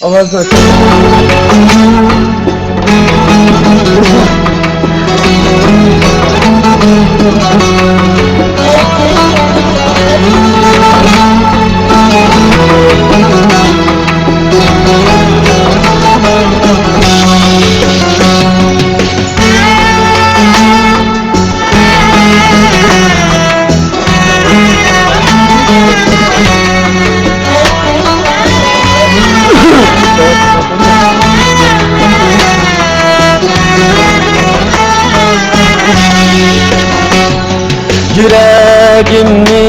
Avazını aç. Yüreğimni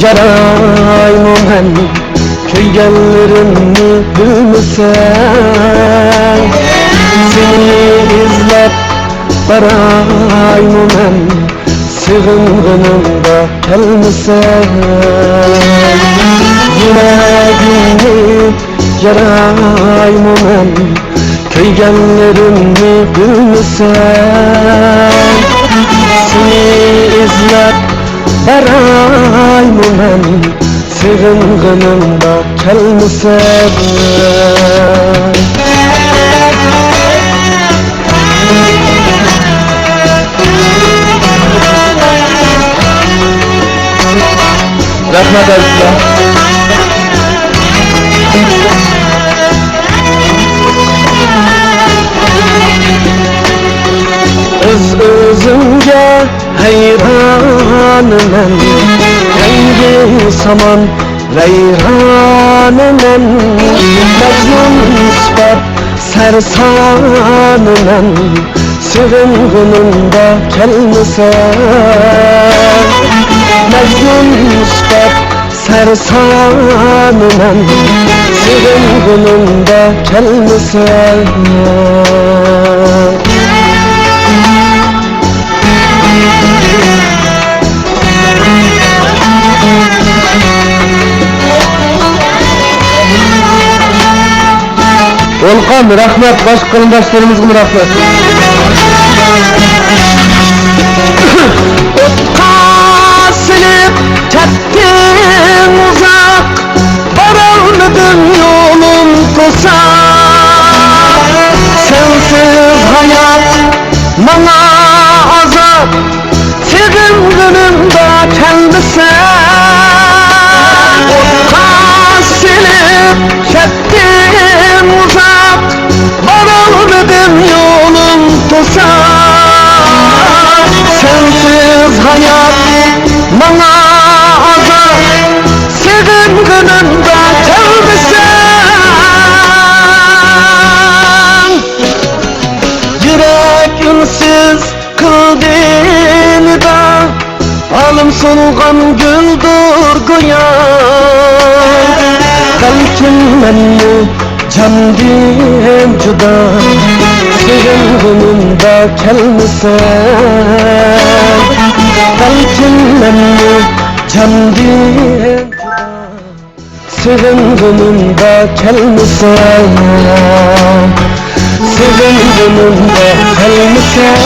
yarayım ben, köygenlerimni bilmesen. Seni izlep barayım ben, sığınğınımda kelmesen. Yüreğimni yarayım ben, köygenlerimni bilmesen. Seni izlep barayım ben, sığınğınımda kelmesen. Rahmet eylesin. Öz-özümce hayranım ben, rengi saman reyhanım ben. Mecnun ispat sersanım ben, sığınğınımda kelmesen. Mecnun ispat sersanım ben, sığınğınımda kelmesen. Volkan rahmet, baş kılındaşlarımızın rahmet. Otka silip kettin uzak, varalmadın yolun tosak. Sensiz hayat bana azap, sığınğınımda kelmesen. Otka silip kettin uzak, varalmadın yolun tosak. Sensiz hayat bana azap, sığınğınımda kelmesen. Yürek ünsiz kıl beni da, alım solgan güldür goya. Kalkim benni can diyem juda, sığınğınımda kelmesen. Kalkim benni can diyem juda, sığınğınımda kelmesen. Sığınğınımda kelmesen.